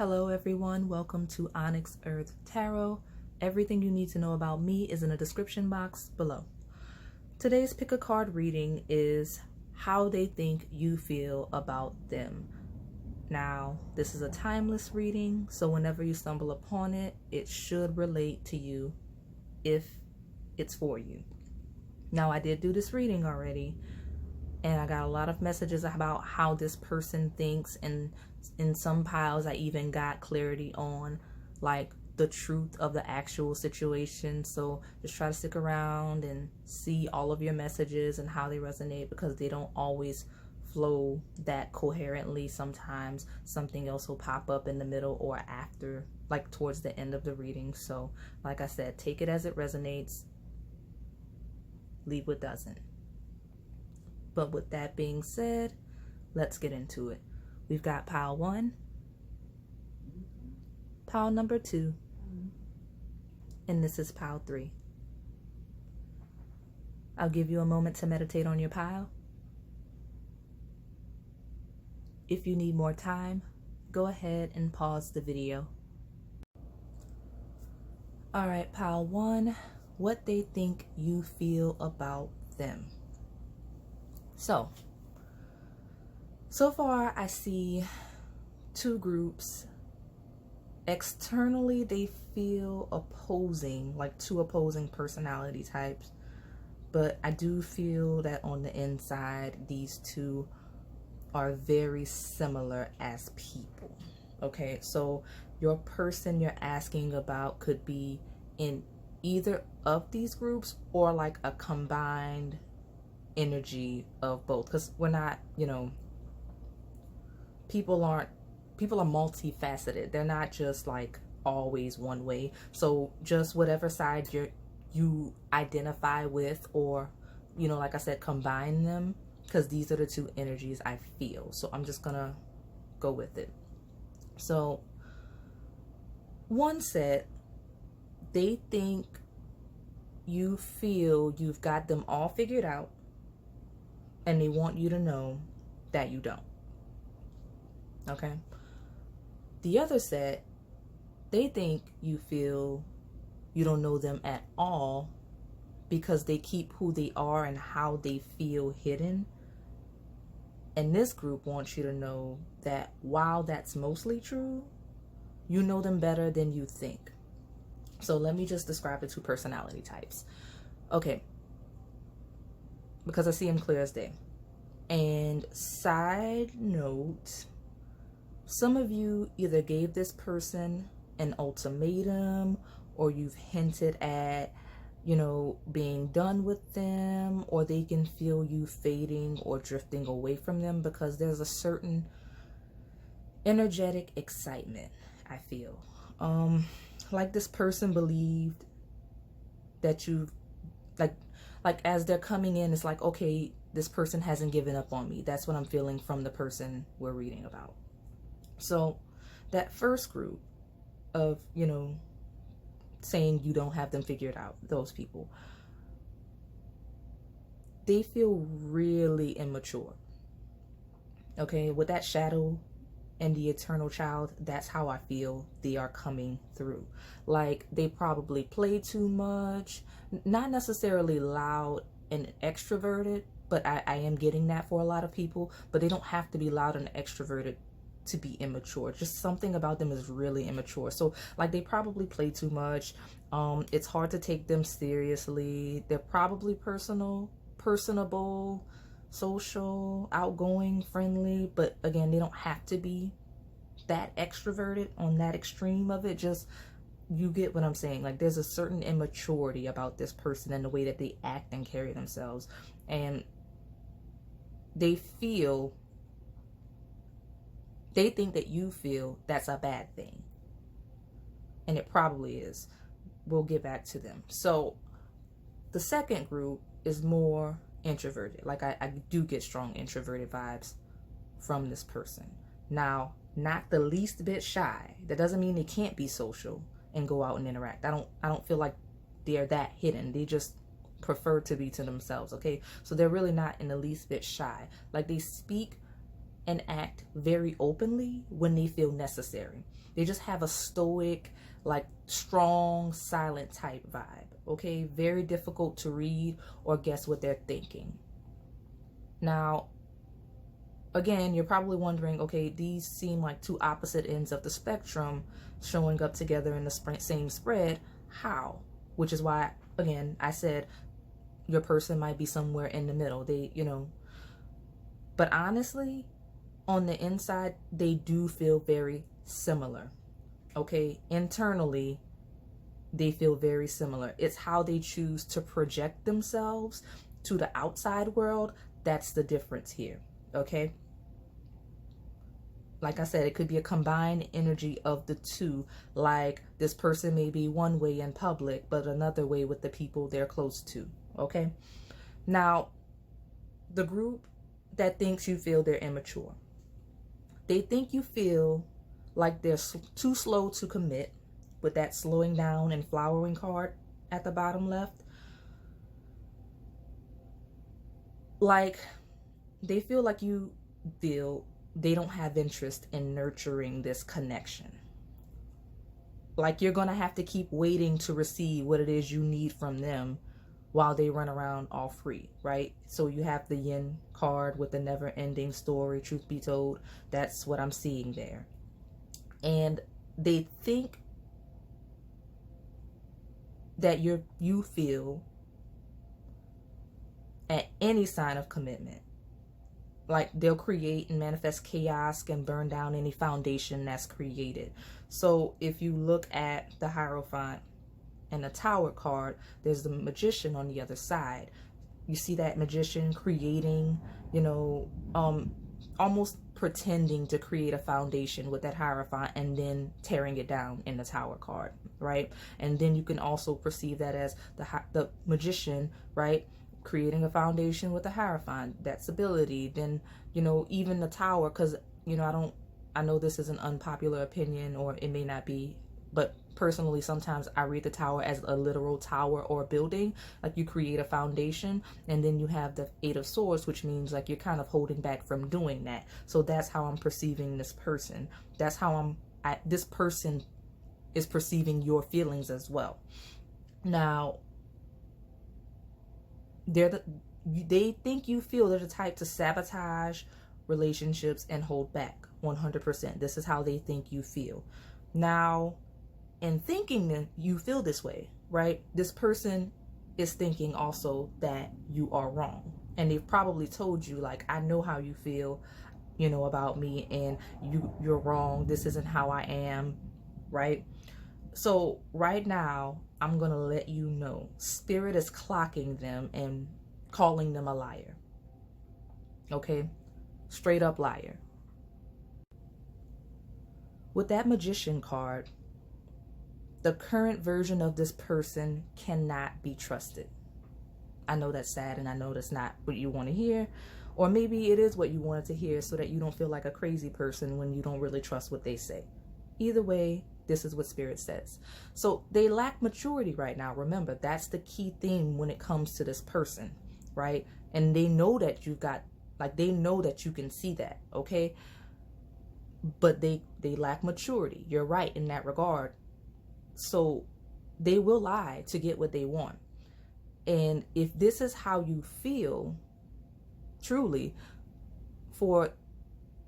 Hello everyone, welcome to Onyx Earth Tarot. Everything you need to know about me is in the description box below. Today's pick a card reading is how they think you feel about them. Now, this is a timeless reading, so whenever you stumble upon it, it should relate to you if it's for you. Now, I did do this reading already, and I got a lot of messages about how this person thinks, and in some piles I even got clarity on like the truth of the actual situation. So just try to stick around and see all of your messages and how they resonate, because they don't always flow that coherently. Sometimes something else will pop up in the middle or after, like towards the end of the reading. So like I said, take it as it resonates, leave what doesn't. But with that being said, let's get into it. We've got pile 1, pile number 2, and this is pile 3. I'll give you a moment to meditate on your pile. If you need more time, go ahead and pause the video. All right, pile 1, what they think you feel about them. So far I see two groups. Externally, they feel opposing, like two opposing personality types. But I do feel that on the inside, these two are very similar as people. Okay, so your person you're asking about could be in either of these groups or like a combined energy of both, because we're not, people are multifaceted. They're not just like always one way. So just whatever side you identify with, or like I said, combine them, because these are the two energies I feel. So I'm just gonna go with it. So one set, they think you feel you've got them all figured out, and they want you to know that you don't. Okay. The other set, they think you feel you don't know them at all, because they keep who they are and how they feel hidden. And this group wants you to know that while that's mostly true, you know them better than you think. So let me just describe the two personality types. Okay. Because I see them clear as day. And side note, some of you either gave this person an ultimatum, or you've hinted at, being done with them, or they can feel you fading or drifting away from them, because there's a certain energetic excitement, I feel. Like this person believed that you, like as they're coming in, it's like, okay, this person hasn't given up on me. That's what I'm feeling from the person we're reading about. So that first group of, saying you don't have them figured out, those people, they feel really immature. Okay, with that shadow and the eternal child, that's how I feel they are coming through. Like they probably play too much, not necessarily loud and extroverted, but I am getting that for a lot of people. But they don't have to be loud and extroverted to be immature. Just something about them is really immature. So like they probably play too much. It's hard to take them seriously. They're probably personable, social, outgoing, friendly, but again, they don't have to be that extroverted on that extreme of it. Just, you get what I'm saying. Like there's a certain immaturity about this person and the way that they act and carry themselves, and they think that you feel that's a bad thing, and it probably is. We'll get back to them. So the second group is more introverted. Like I do get strong introverted vibes from this person. Now, not the least bit shy. That doesn't mean they can't be social and go out and interact. I don't feel like they're that hidden. They just prefer to be to themselves. Okay, so they're really not in the least bit shy. Like they speak and act very openly when they feel necessary. They just have a stoic, like strong, silent type vibe. Okay, very difficult to read or guess what they're thinking. Now, again, you're probably wondering, okay, these seem like two opposite ends of the spectrum showing up together in the same spread. How? Which is why, again, I said your person might be somewhere in the middle. But honestly, on the inside, they do feel very similar. Okay, internally, they feel very similar. It's how they choose to project themselves to the outside world that's the difference here. Okay, like I said, it could be a combined energy of the two. Like this person may be one way in public, but another way with the people they're close to. Okay, now the group that thinks you feel they're immature, they think you feel like they're too slow to commit, with that slowing down and flowering card at the bottom left. Like they feel like you feel they don't have interest in nurturing this connection. Like you're gonna have to keep waiting to receive what it is you need from them while they run around all free, right? So you have the yin card with the never-ending story, truth be told. That's what I'm seeing there. And they think that you feel at any sign of commitment, like they'll create and manifest chaos and burn down any foundation that's created. So if you look at the Hierophant and the Tower card, there's the Magician on the other side. You see that Magician creating, almost pretending to create a foundation with that Hierophant and then tearing it down in the Tower card, right? And then you can also perceive that as the Magician, right? Creating a foundation with the Hierophant, that stability. Then, even the Tower, because, I know this is an unpopular opinion, or it may not be, but personally, sometimes I read the Tower as a literal tower or building. Like you create a foundation, and then you have the Eight of Swords, which means like you're kind of holding back from doing that. So that's how I'm perceiving this person. That's how this person is perceiving your feelings as well. Now, they think you feel they're the type to sabotage relationships and hold back 100%. This is how they think you feel. Now, in thinking that you feel this way, right? This person is thinking also that you are wrong. And they've probably told you, like, I know how you feel, about me, and you're wrong. This isn't how I am, right? So right now, I'm going to let you know, Spirit is clocking them and calling them a liar. Okay? Straight up liar. With that Magician card, the current version of this person cannot be trusted. I know that's sad, and I know that's not what you want to hear. Or maybe it is what you wanted to hear so that you don't feel like a crazy person when you don't really trust what they say. Either way, this is what Spirit says. So they lack maturity right now. Remember, that's the key thing when it comes to this person, right? And they know that they know that you can see that, okay? But they lack maturity. You're right in that regard. So they will lie to get what they want. And if this is how you feel, truly,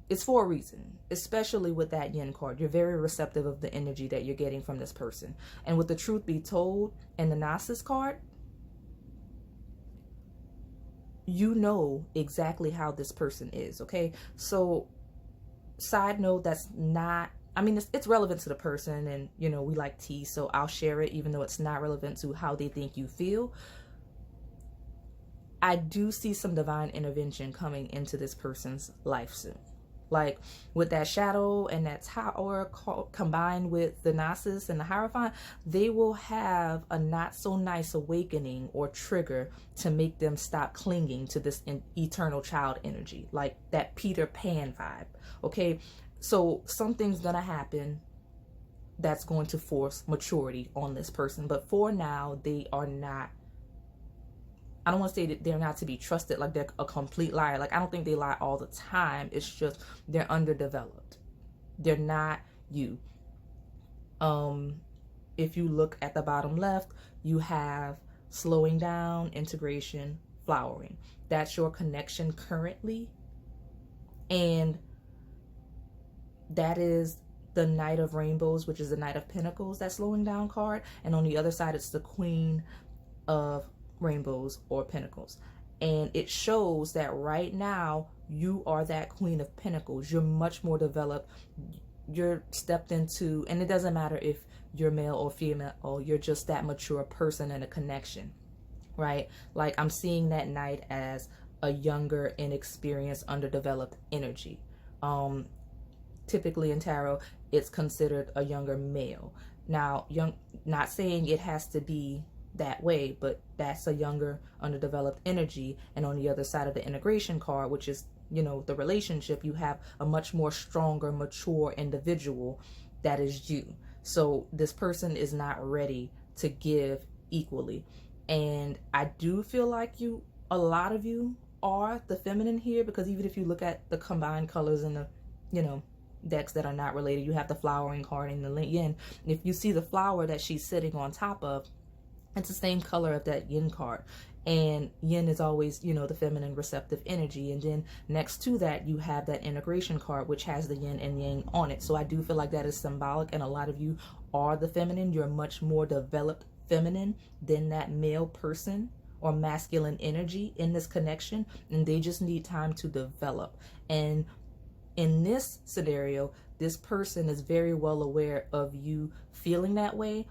it's for a reason, especially with that Yin card. You're very receptive of the energy that you're getting from this person. And with the Truth Be Told and the Gnosis card, you know exactly how this person is, okay? So, side note, that's not, it's relevant to the person, and, we like tea, so I'll share it even though it's not relevant to how they think you feel. I do see some divine intervention coming into this person's life soon. Like with that Shadow and that Tower combined with the Gnosis and the Hierophant, they will have a not so nice awakening or trigger to make them stop clinging to this eternal child energy, like that Peter Pan vibe. Okay, so something's gonna happen that's going to force maturity on this person, but for now they are not I don't want to say that they're not to be trusted, like they're a complete liar. Like, I don't think they lie all the time. It's just they're underdeveloped. They're not you. If you look at the bottom left, you have slowing down, integration, flowering. That's your connection currently. And that is the Knight of Rainbows, which is the Knight of Pentacles, that slowing down card. And on the other side, it's the Queen of Rainbows or Pentacles. And it shows that right now, you are that Queen of Pentacles. You're much more developed. You're stepped into, and it doesn't matter if you're male or female, or you're just that mature person in a connection, right? Like, I'm seeing that Knight as a younger, inexperienced, underdeveloped energy. Typically in tarot, it's considered a younger male. Now, not saying it has to be that way, but that's a younger, underdeveloped energy. And on the other side of the integration card, which is, you know, the relationship, you have a much more stronger, mature individual that is you. So this person is not ready to give equally. And I do feel like a lot of you are the feminine here, because even if you look at the combined colors in the, you know, decks that are not related, you have the flowering card and the yin. If you see the flower that she's sitting on top of, it's the same color of that yin card. And yin is always, you know, the feminine receptive energy. And then next to that, you have that integration card, which has the yin and yang on it. So I do feel like that is symbolic. And a lot of you are the feminine. You're much more developed feminine than that male person or masculine energy in this connection. And they just need time to develop. And in this scenario, this person is very well aware of you feeling that way,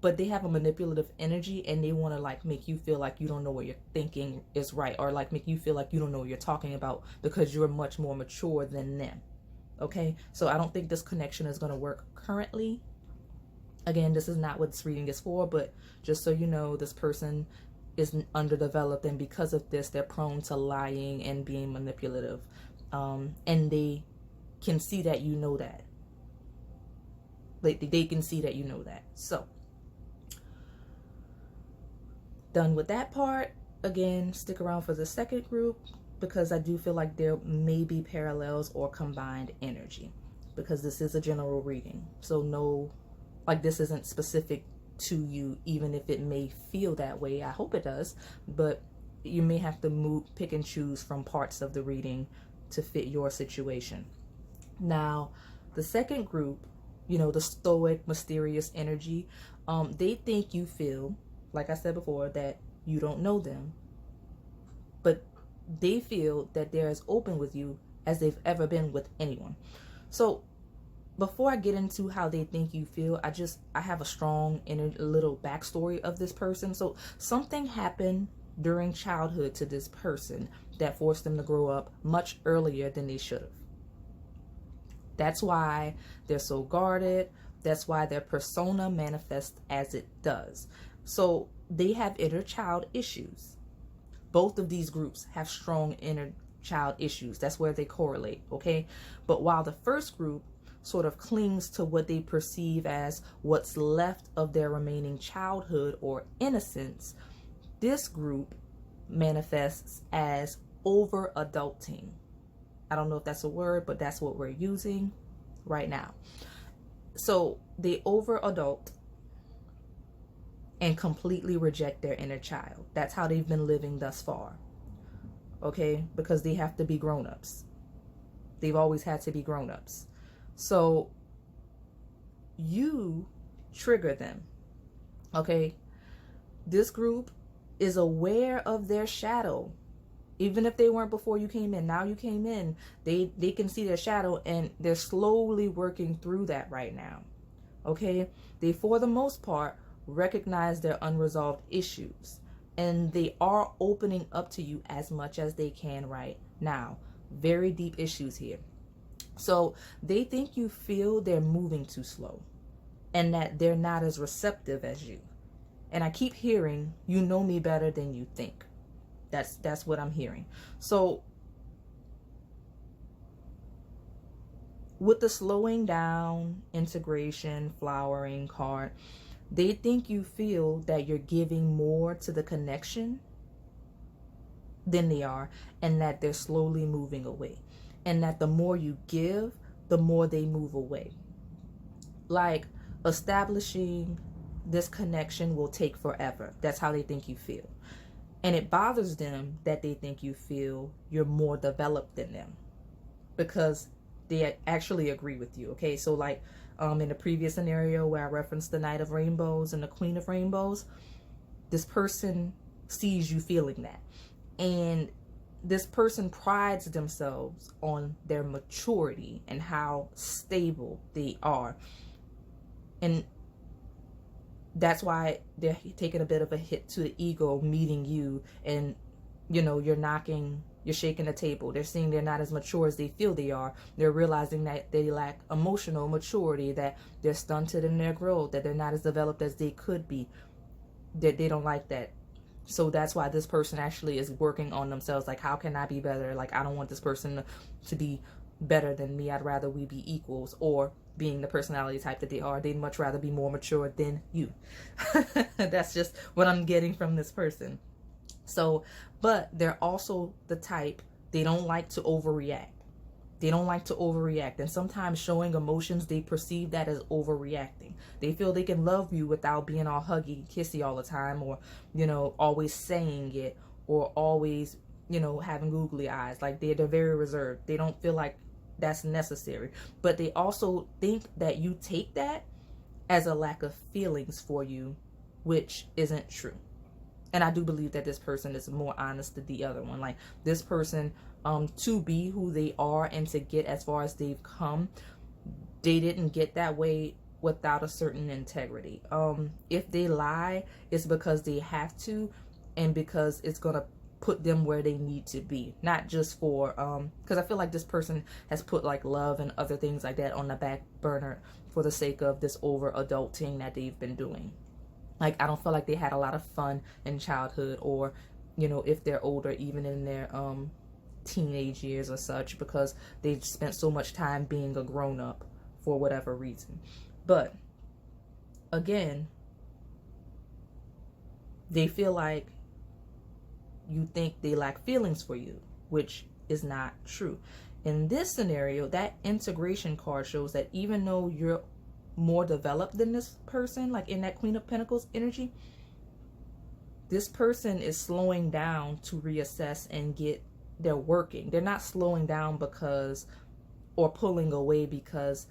but they have a manipulative energy, and they want to like make you feel like you don't know what you're thinking is right, or like make you feel like you don't know what you're talking about because you're much more mature than them. Okay, so I don't think this connection is going to work currently. Again, this is not what this reading is for, but just so you know, this person is underdeveloped, and because of this, they're prone to lying and being manipulative. And they can see that you know that. They can see that you know that. So, done with that part. Again, stick around for the second group, because I do feel like there may be parallels or combined energy, because this is a general reading. So no, like, this isn't specific to you, even if it may feel that way. I hope it does, but you may have to pick and choose from parts of the reading to fit your situation. Now, the second group, you know, the stoic, mysterious energy, they think you feel, like I said before, that you don't know them, but they feel that they're as open with you as they've ever been with anyone. So before I get into how they think you feel, I have a strong inner little backstory of this person. So something happened during childhood to this person that forced them to grow up much earlier than they should have. That's why they're so guarded. That's why their persona manifests as it does. So they have inner child issues. Both of these groups have strong inner child issues. That's where they correlate, okay? But while the first group sort of clings to what they perceive as what's left of their remaining childhood or innocence, this group manifests as over adulting. I don't know if that's a word, but that's what we're using right now. So they over adult and completely reject their inner child. That's how they've been living thus far. Okay? Because they have to be grown-ups. They've always had to be grown-ups. So you trigger them. Okay? This group is aware of their shadow. Even if they weren't before you came in, now you came in, they can see their shadow, and they're slowly working through that right now. Okay? They, for the most part, recognize their unresolved issues, and they are opening up to you as much as they can right now. Very deep issues here. So they think you feel they're moving too slow, and that they're not as receptive as you. And I keep hearing, you know me better than you think. That's what I'm hearing. So with the slowing down, integration, flowering card, they think you feel that you're giving more to the connection than they are, and that they're slowly moving away. And that the more you give, the more they move away. Like, establishing this connection will take forever. That's how they think you feel. And it bothers them that they think you feel you're more developed than them, because they actually agree with you. Okay, so like in the previous scenario where I referenced the Knight of Rainbows and the Queen of Rainbows, this person sees you feeling that. And this person prides themselves on their maturity and how stable they are. And that's why they're taking a bit of a hit to the ego meeting you, and you're shaking the table. They're seeing they're not as mature as they feel they are. They're realizing that they lack emotional maturity, that they're stunted in their growth, that they're not as developed as they could be, that they don't like that. So that's why this person actually is working on themselves. Like, how can I be better? Like, I don't want this person to be better than me. I'd rather we be equals. Or being the personality type that they are, they'd much rather be more mature than you. That's just what I'm getting from this person. So, but they're also the type, they don't like to overreact. They don't like to overreact. And sometimes showing emotions, they perceive that as overreacting. They feel they can love you without being all huggy, kissy all the time, or, always saying it, or always, having googly eyes. Like, they're very reserved. They don't feel like that's necessary. But they also think that you take that as a lack of feelings for you, which isn't true. And I do believe that this person is more honest than the other one. Like, this person, to be who they are and to get as far as they've come, they didn't get that way without a certain integrity. If they lie, it's because they have to, and because it's gonna put them where they need to be. Not just for because I feel like this person has put like love and other things like that on the back burner for the sake of this over adulting that they've been doing. Like, I don't feel like they had a lot of fun in childhood, or if they're older, even in their teenage years or such, because they've spent so much time being a grown-up for whatever reason. But again, they feel like you think they lack feelings for you, which is not true. In this scenario, that integration card shows that even though you're more developed than this person, like in that Queen of Pentacles energy, this person is slowing down to reassess and get their working. They're not slowing down because, or pulling away because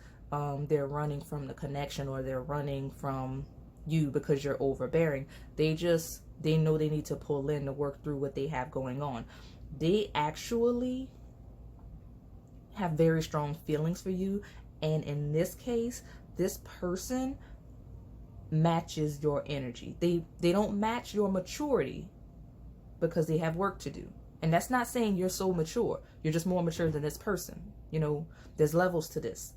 they're running from the connection, or they're running from you because you're overbearing. They know they need to pull in to work through what they have going on. They actually have very strong feelings for you, and in this case, this person matches your energy. They don't match your maturity because they have work to do. And that's not saying you're so mature. You're just more mature than this person. There's levels to this,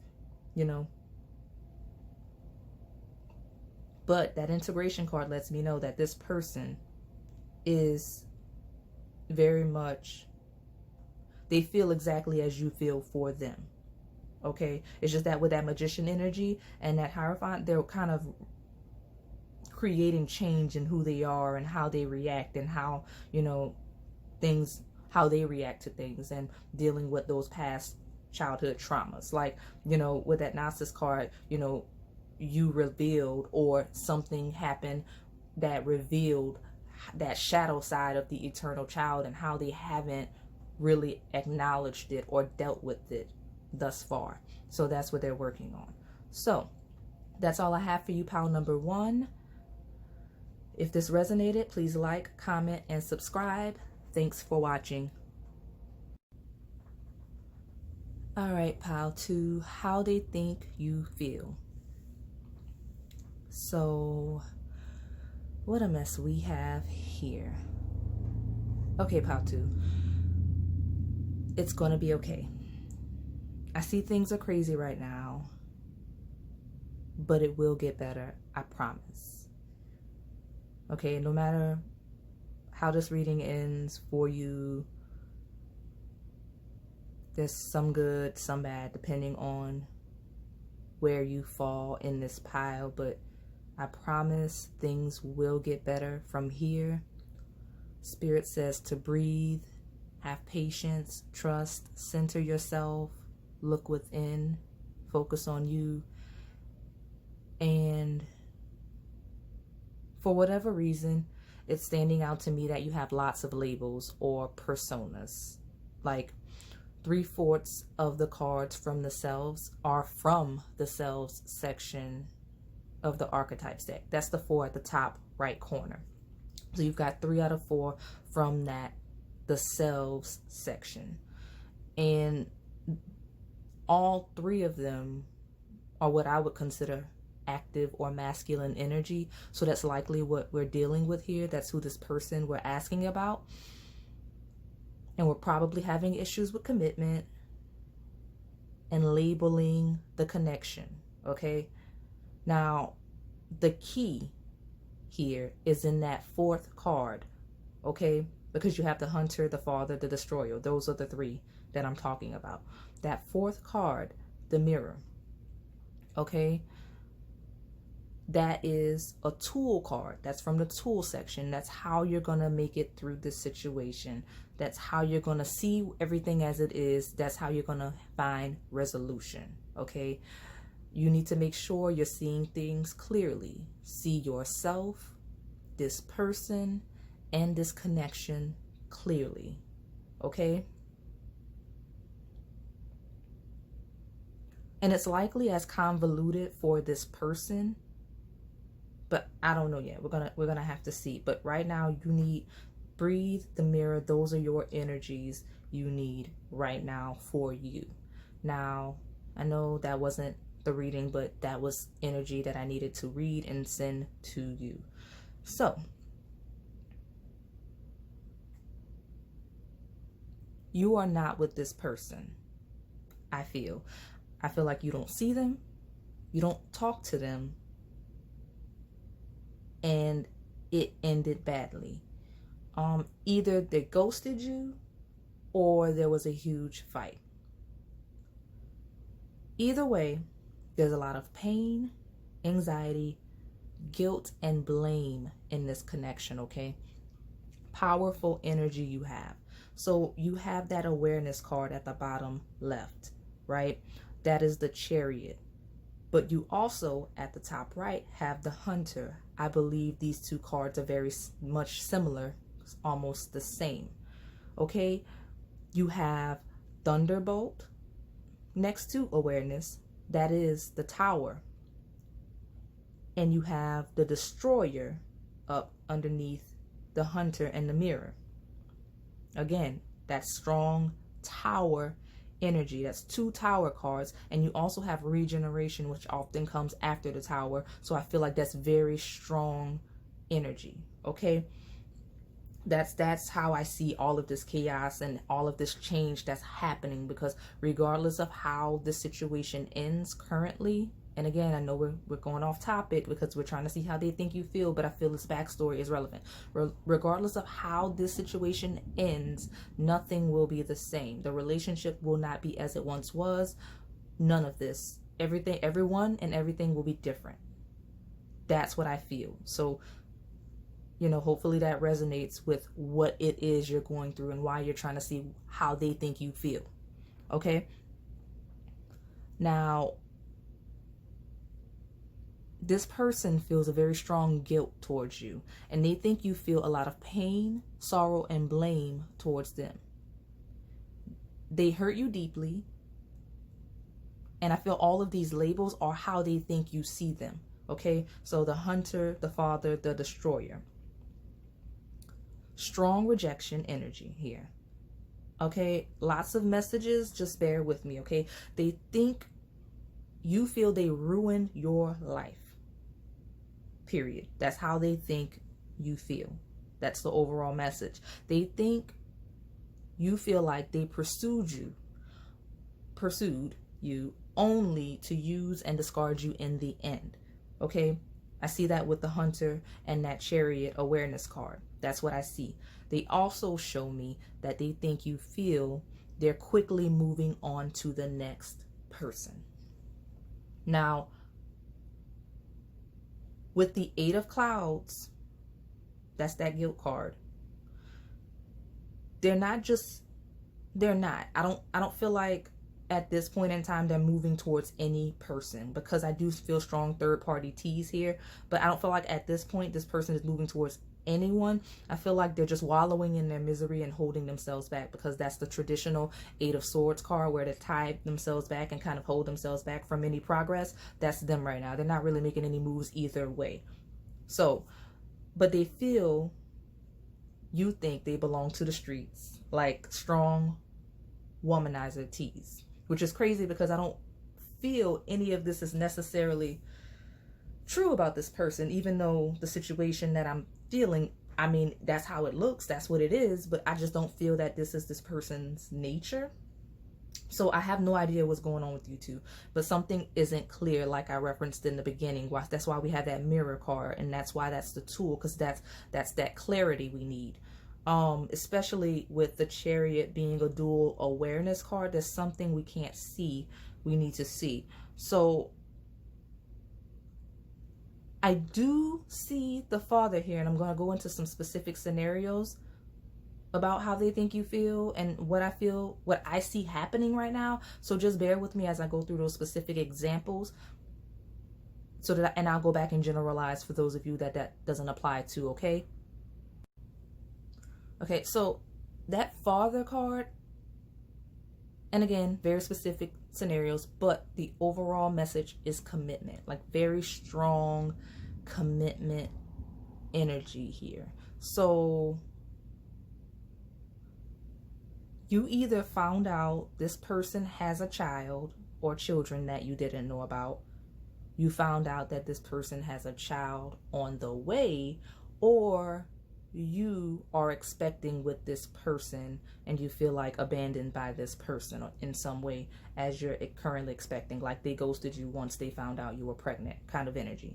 But that integration card lets me know that this person is very much, they feel exactly as you feel for them. Okay, it's just that with that Magician energy and that Hierophant, they're kind of creating change in who they are and how they react, and how how they react to things, and dealing with those past childhood traumas. Like, with that Gnosis card, you revealed, or something happened that revealed that shadow side of the eternal child, and how they haven't really acknowledged it or dealt with it thus far. So that's what they're working on. So that's all I have for you, pile number 1. If this resonated, please like, comment, and subscribe. Thanks for watching. All right, pile 2, how they think you feel. So what a mess we have here. Okay, pile 2. It's going to be okay. I see things are crazy right now, but it will get better. I promise. Okay, no matter how this reading ends for you, there's some good, some bad, depending on where you fall in this pile, but I promise things will get better from here. Spirit says to breathe, have patience, trust, center yourself, look within, focus on you. And for whatever reason, it's standing out to me that you have lots of labels or personas. Like 3/4 of the cards from the selves are from the selves section of the archetypes deck. That's the 4 at the top right corner. So you've got 3 out of 4 from that, the selves section. And all 3 of them are what I would consider active or masculine energy. So that's likely what we're dealing with here. That's who this person we're asking about. And we're probably having issues with commitment and labeling the connection. Okay. Now, the key here is in that 4th card. Okay. Because you have the hunter, the father, the destroyer. Those are the 3 that I'm talking about. That 4th card, the mirror. Okay. That is a tool card. That's from the tool section. That's how you're going to make it through this situation. That's how you're going to see everything as it is. That's how you're going to find resolution. Okay. You need to make sure you're seeing things clearly. See yourself, this person, and this connection clearly. Okay. And it's likely as convoluted for this person, but I don't know yet. We're gonna have to see. But right now you need breathe, the mirror. Those are your energies you need right now for you. Now, I know that wasn't the reading, but that was energy that I needed to read and send to you. So, you are not with this person. I feel like you don't see them, you don't talk to them, and it ended badly. Either they ghosted you or there was a huge fight. Either way, there's a lot of pain, anxiety, guilt, and blame in this connection, okay? Powerful energy you have. So you have that awareness card at the bottom left, right? That is the Chariot. But you also, at the top right, have the Hunter. I believe these 2 cards are very much similar, almost the same. Okay? You have Thunderbolt next to awareness. That is the Tower. And you have the Destroyer up underneath the Hunter and the Mirror. Again, that strong Tower energy. That's 2 Tower cards. And you also have Regeneration, which often comes after the Tower. So I feel like that's very strong energy. Okay. That's how I see all of this chaos and all of this change that's happening, because regardless of how the situation ends currently, and again, I know we're going off topic because we're trying to see how they think you feel, but I feel this backstory is relevant. Regardless of how this situation ends, nothing will be the same. The relationship will not be as it once was. None of this. Everything, everyone, and everything will be different. That's what I feel. So, hopefully that resonates with what it is you're going through and why you're trying to see how they think you feel. Okay? Now, this person feels a very strong guilt towards you, and they think you feel a lot of pain, sorrow, and blame towards them. They hurt you deeply, and I feel all of these labels are how they think you see them. Okay? So the Hunter, the Father, the Destroyer. Strong rejection energy here. Okay, lots of messages, just bear with me, okay? They think you feel they ruined your life. Period. That's how they think you feel. That's the overall message. They think you feel like they pursued you only to use and discard you in the end. Okay? I see that with the Hunter and that Chariot awareness card. That's what I see. They also show me that they think you feel they're quickly moving on to the next person. Now, with the 8 of Clouds, that's that guilt card. they're not just, they're not. I don't feel like at this point in time they're moving towards any person, because I do feel strong third party teas here, but I don't feel like at this point this person is moving towards anyone. I feel like they're just wallowing in their misery and holding themselves back, because that's the traditional Eight of Swords card, where they tie themselves back and kind of hold themselves back from any progress. That's them right now. They're not really making any moves either way. So, but they feel, you think they belong to the streets, like strong womanizer teas, which is crazy because I don't feel any of this is necessarily true about this person, even though the situation that I'm feeling, I mean, that's how it looks, that's what it is, but I just don't feel that this is this person's nature. So I have no idea what's going on with you two, but something isn't clear, like I referenced in the beginning. That's why we have that mirror card, and that's why that's the tool, because that's that clarity we need. Especially with the Chariot being a dual awareness card, there's something we can't see, we need to see. So I do see the Father here, and I'm going to go into some specific scenarios about how they think you feel and what I feel, what I see happening right now. So just bear with me as I go through those specific examples, so that and I'll go back and generalize for those of you that doesn't apply to. Okay, so that Father card, and again, very specific scenarios, but the overall message is commitment, like very strong commitment energy here. So you either found out this person has a child or children that you didn't know about. You found out that this person has a child on the way, or you are expecting with this person and you feel like abandoned by this person in some way as you're currently expecting, like they ghosted you once they found out you were pregnant kind of energy.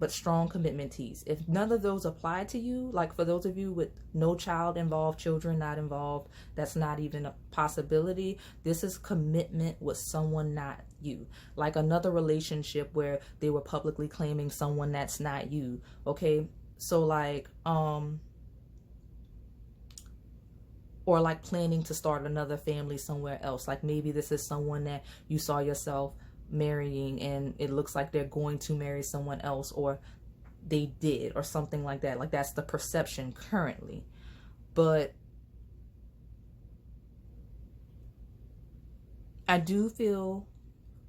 But strong commitment tease. If none of those apply to you, like for those of you with no child involved, children not involved, that's not even a possibility. This is commitment with someone not you. Like another relationship where they were publicly claiming someone that's not you. Okay, so like or like planning to start another family somewhere else. Like maybe this is someone that you saw yourself marrying and it looks like they're going to marry someone else, or they did, or something like that. Like that's the perception currently. But I do feel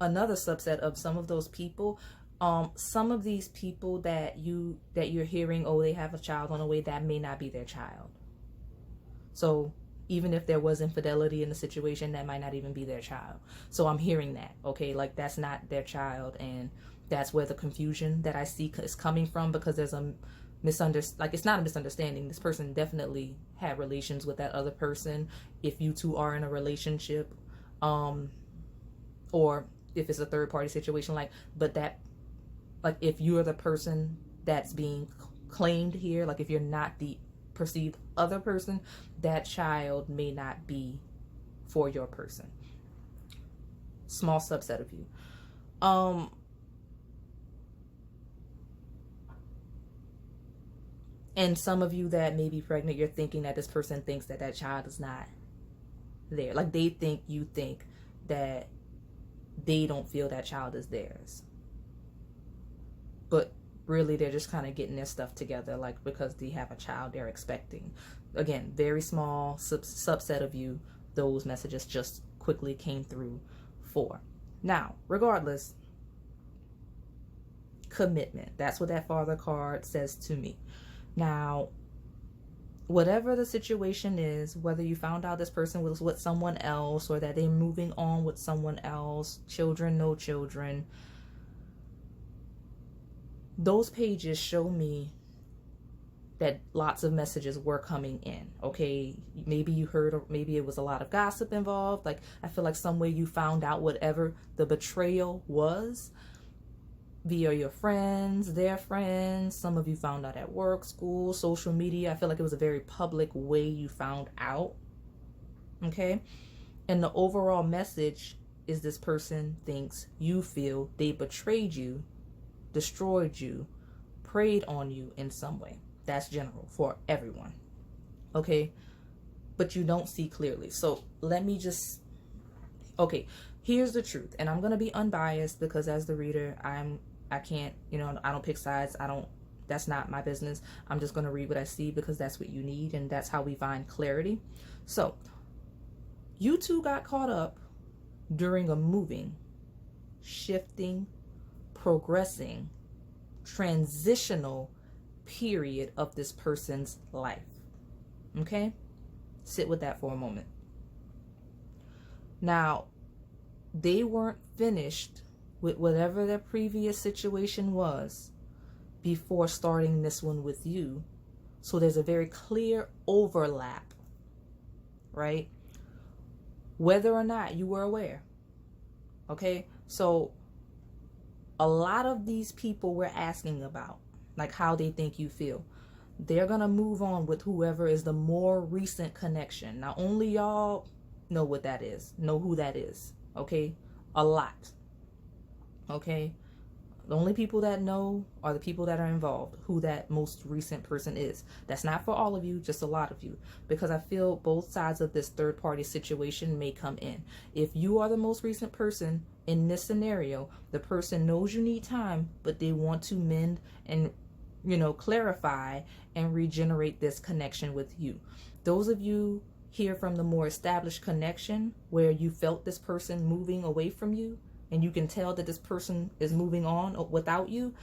another subset of some of those people, some of these people that you're hearing, oh, they have a child on the way, that may not be their child. So even if there was infidelity in the situation, that might not even be their child. So I'm hearing that, okay, like that's not their child, and that's where the confusion that I see is coming from, because there's a like it's not a misunderstanding. This person definitely had relations with that other person, if you two are in a relationship, or if it's a third party situation, like, but that, like if you're the person that's being claimed here, like if you're not the perceived other person, that child may not be for your person. Small subset of you. And some of you that may be pregnant, you're thinking that this person thinks that that child is not there. Like they think you think that they don't feel that child is theirs, but really they're just kind of getting their stuff together, like because they have a child they're expecting. Again, very small subset of you those messages just quickly came through for. Now, regardless, commitment, that's what that Father card says to me. Now, whatever the situation is, whether you found out this person was with someone else or that they're moving on with someone else, children, no children, those pages show me that lots of messages were coming in. Okay, maybe you heard, or maybe it was a lot of gossip involved. Like I feel like some way you found out whatever the betrayal was via your friends, their friends. Some of you found out at work, school, social media. I feel like it was a very public way you found out. Okay, and the overall message is this person thinks you feel they betrayed you, destroyed you, preyed on you in some way. That's general for everyone. Okay, but you don't see clearly. So let me just, okay, here's the truth. And I'm going to be unbiased because as the reader, I can't, I don't pick sides. That's not my business. I'm just going to read what I see because that's what you need. And that's how we find clarity. So you two got caught up during a moving, shifting, progressing, transitional period of this person's life. Okay? Sit with that for a moment. Now, they weren't finished with whatever their previous situation was before starting this one with you. So there's a very clear overlap, right? Whether or not you were aware. Okay? So a lot of these people we're asking about, like how they think you feel, they're going to move on with whoever is the more recent connection. Now, only y'all know what that is, know who that is, okay? A lot, okay? The only people that know are the people that are involved, who that most recent person is. That's not for all of you, just a lot of you, because I feel both sides of this third party situation may come in. If you are the most recent person in this scenario, the person knows you need time, but they want to mend and clarify and regenerate this connection with you. Those of you here from the more established connection where you felt this person moving away from you and you can tell that this person is moving on without you,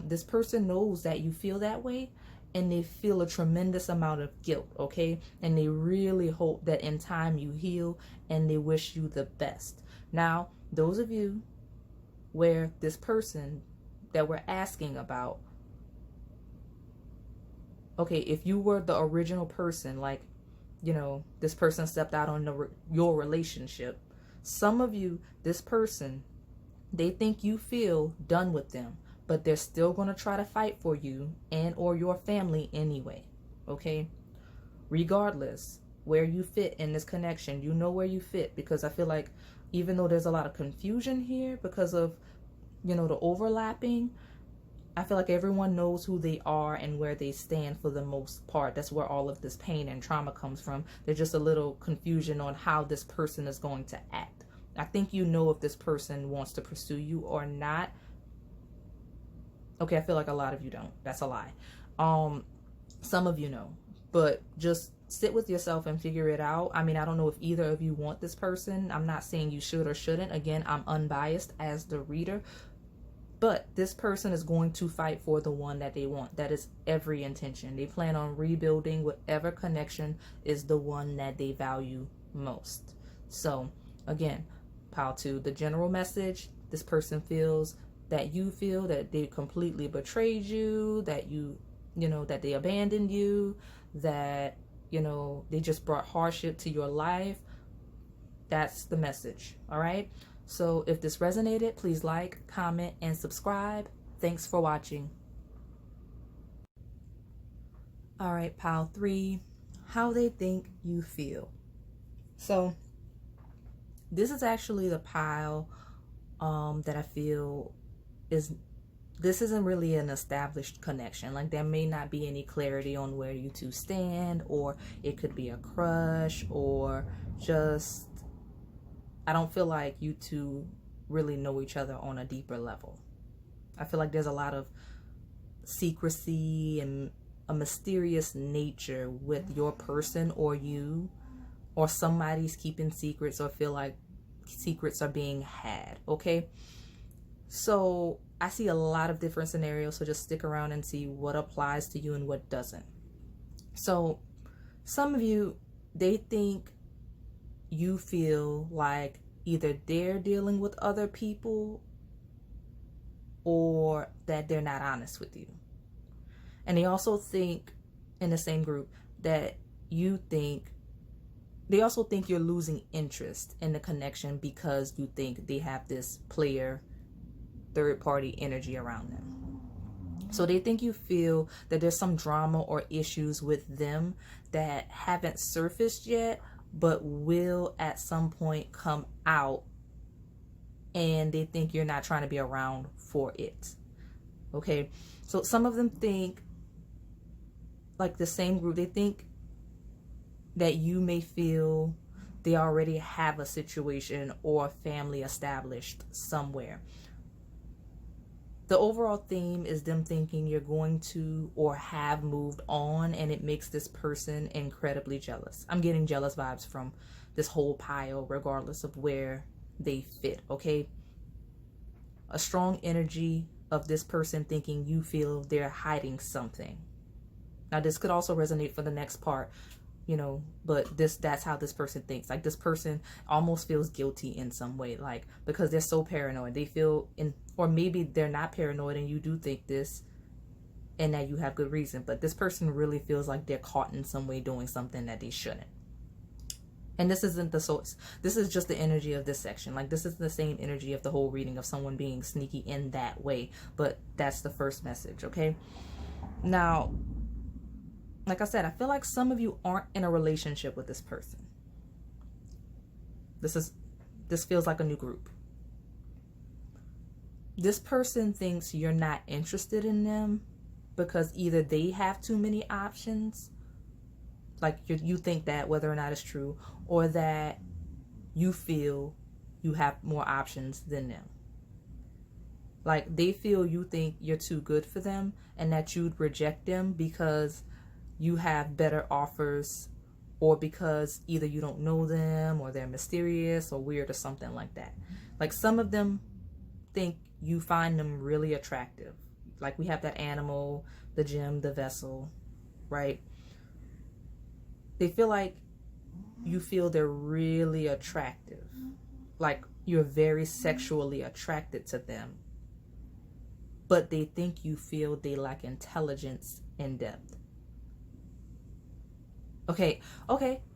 this person knows that you feel that way and they feel a tremendous amount of guilt, okay? And they really hope that in time you heal and they wish you the best. Now, those of you where this person that we're asking about, okay, if you were the original person, like, this person stepped out on your relationship, some of you, this person, they think you feel done with them, but they're still going to try to fight for you and or your family anyway, okay? Regardless where you fit in this connection, you know where you fit, because I feel like even though there's a lot of confusion here because of, the overlapping, I feel like everyone knows who they are and where they stand for the most part. That's where all of this pain and trauma comes from. There's just a little confusion on how this person is going to act. I think you know if this person wants to pursue you or not. Okay, I feel like a lot of you don't. That's a lie. Some of you know, but just sit with yourself and figure it out. I mean, I don't know if either of you want this person. I'm not saying you should or shouldn't. Again, I'm unbiased as the reader. But this person is going to fight for the one that they want. That is every intention. They plan on rebuilding whatever connection is the one that they value most. So, again, pile 2, the general message. This person feels that you feel that they completely betrayed you, that that they abandoned you, that, they just brought hardship to your life. That's the message, all right? So if this resonated, please like, comment, and subscribe. Thanks for watching. All right, pile 3, how they think you feel. So this is actually the pile that I feel this isn't really an established connection. Like there may not be any clarity on where you two stand, or it could be a crush, or just, I don't feel like you two really know each other on a deeper level. I feel like there's a lot of secrecy and a mysterious nature with your person or you, or somebody's keeping secrets or feel like secrets are being had, okay? So I see a lot of different scenarios, so just stick around and see what applies to you and what doesn't. So some of you, they think you feel like either they're dealing with other people or that they're not honest with you. And they also think, in the same group, that they also think you're losing interest in the connection because you think they have this player, third party energy around them. So they think you feel that there's some drama or issues with them that haven't surfaced yet, but will at some point come out, and they think you're not trying to be around for it. Okay, so some of them think, like the same group, they think that you may feel they already have a situation or family established somewhere. The overall theme is them thinking you're going to or have moved on, and it makes this person incredibly jealous. I'm getting jealous vibes from this whole pile, regardless of where they fit, okay? A strong energy of this person thinking you feel they're hiding something. Now, this could also resonate for the next part, but that's how this person thinks. Like, this person almost feels guilty in some way, like, because they're so paranoid. They feel or maybe they're not paranoid and you do think this and that you have good reason, but this person really feels like they're caught in some way doing something that they shouldn't. And this isn't the source. This is just the energy of this section. Like, this is the same energy of the whole reading of someone being sneaky in that way, but that's the first message, okay? Now, like I said, I feel like some of you aren't in a relationship with this person. This feels like a new group. This person thinks you're not interested in them because either they have too many options, like you think that, whether or not it's true, or that you feel you have more options than them. Like, they feel you think you're too good for them and that you'd reject them because you have better offers, or because either you don't know them or they're mysterious or weird or something like that. Like, some of them think you find them really attractive. Like, we have that animal, the gem, the vessel, right? They feel like you feel they're really attractive. Like, you're very sexually attracted to them. But they think you feel they lack intelligence and depth. Okay,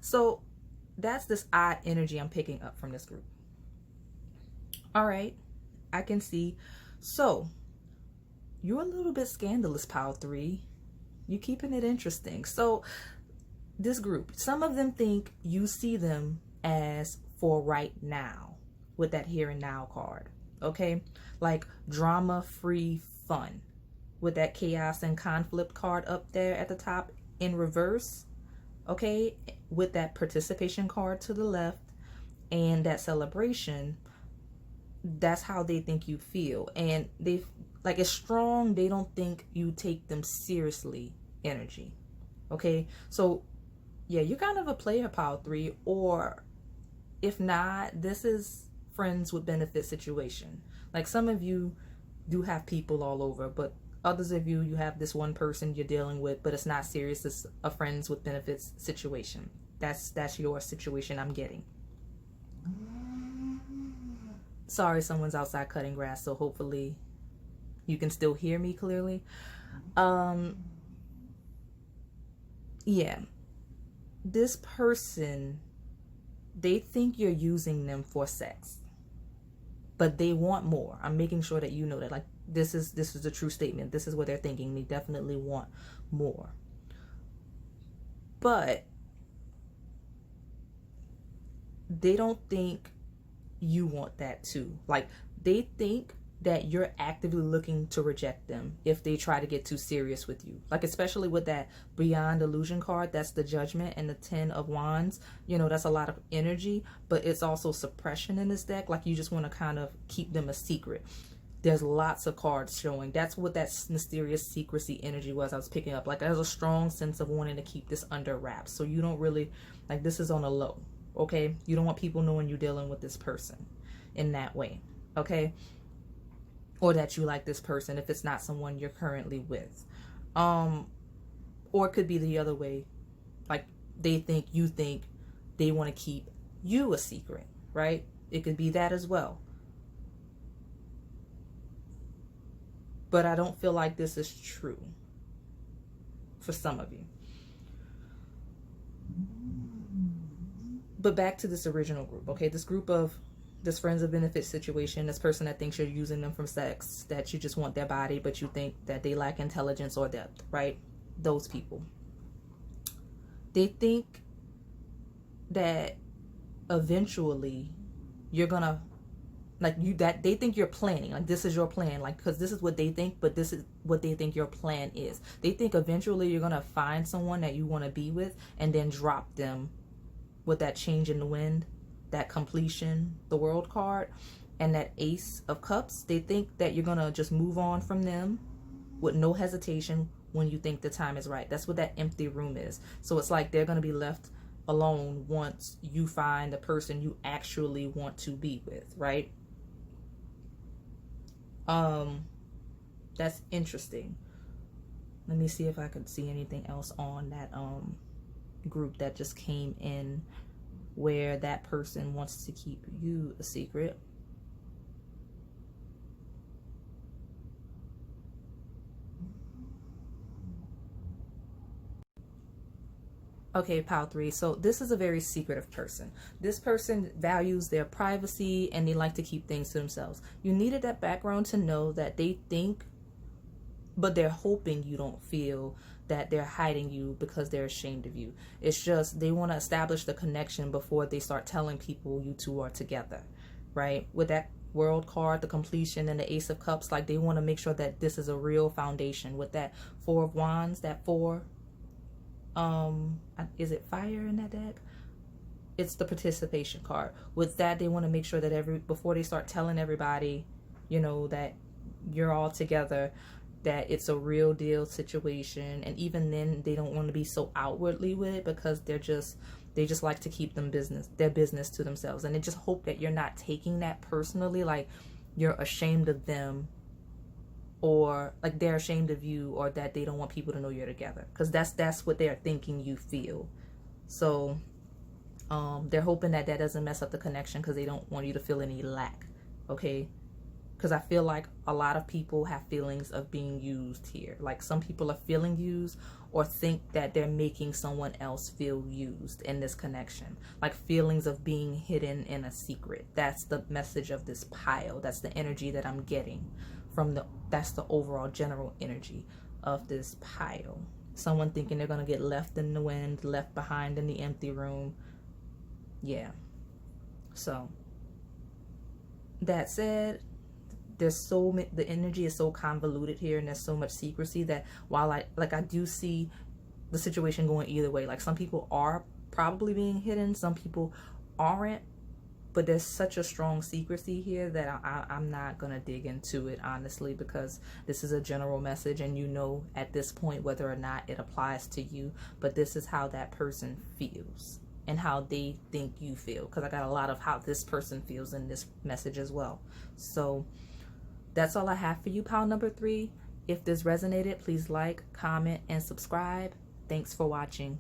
so that's this odd energy I'm picking up from this group. All right, I can see. So, you're a little bit scandalous, pile 3. You're keeping it interesting. So, this group, some of them think you see them as for right now with that here and now card, okay? Like, drama-free fun with that chaos and conflict card up there at the top in reverse. Okay, with that participation card to the left and that celebration, that's how they think you feel. And they, like, it's strong, they don't think you take them seriously energy. Okay, so yeah, you're kind of a player, pile 3, or if not, this is friends with benefit situation. Like, some of you do have people all over, but others of you have this one person you're dealing with, but it's not serious. It's a friends with benefits situation. That's your situation I'm getting. Sorry, someone's outside cutting grass, so hopefully you can still hear me clearly. Yeah. This person, they think you're using them for sex, but they want more. I'm making sure that you know that. Like, this is a true statement. This is what they're thinking. They definitely want more. But they don't think you want that too. Like, they think that you're actively looking to reject them if they try to get too serious with you. Like, especially with that Beyond Illusion card, that's the Judgment, and the 10 of Wands. That's a lot of energy, but it's also suppression in this deck. Like, you just want to kind of keep them a secret. There's lots of cards showing. That's what that mysterious secrecy energy was I was picking up. Like, there's a strong sense of wanting to keep this under wraps. So you don't really, like, this is on a low, okay? You don't want people knowing you're dealing with this person in that way, okay? Or that you like this person if it's not someone you're currently with. Or it could be the other way. Like, you think they want to keep you a secret, right? It could be that as well. But I don't feel like this is true for some of you. But back to this original group, okay? This group of this friends of benefit situation, this person that thinks you're using them for sex, that you just want their body, but you think that they lack intelligence or depth, right? Those people. They think that eventually you're gonna like you, that they think you're planning, like this is your plan, like because this is what they think, but this is what they think your plan is. They think eventually you're gonna find someone that you want to be with and then drop them with that change in the wind, that completion, the world card, and that Ace of Cups. They think that you're gonna just move on from them with no hesitation when you think the time is right. That's what that empty room is. So it's like they're gonna be left alone once you find the person you actually want to be with, right? That's interesting. Let me see if I could see anything else on that group that just came in where that person wants to keep you a secret. Okay, pile 3. So this is a very secretive person. This person values their privacy and they like to keep things to themselves. You needed that background to know that they think, but they're hoping you don't feel that they're hiding you because they're ashamed of you. It's just they want to establish the connection before they start telling people you two are together, right? With that world card, the completion, and the Ace of Cups, like they want to make sure that this is a real foundation. With that Four of Wands, that 4, is it fire in that deck? It's the participation card. With that, they want to make sure that before they start telling everybody, you know, that you're all together, that it's a real deal situation. And even then, they don't want to be so outwardly with it because they just like to keep their business to themselves, and they just hope that you're not taking that personally, like you're ashamed of them, or like they're ashamed of you, or that they don't want people to know you're together, because that's what they're thinking you feel. So they're hoping that doesn't mess up the connection because they don't want you to feel any lack. Okay, because I feel like a lot of people have feelings of being used here. Like some people are feeling used or think that they're making someone else feel used in this connection, like feelings of being hidden in a secret. That's the message of this pile. That's the energy that I'm getting from that's the overall general energy of this pile. Someone thinking they're going to get left in the wind, left behind in the empty room. Yeah. So that said, the energy is so convoluted here, and there's so much secrecy that while I do see the situation going either way. Like some people are probably being hidden, some people aren't, but there's such a strong secrecy here that I'm not gonna dig into it honestly, because this is a general message and you know at this point whether or not it applies to you. But this is how that person feels and how they think you feel, because I got a lot of how this person feels in this message as well. So that's all I have for you, pile number 3. If this resonated, please like, comment, and subscribe. Thanks for watching.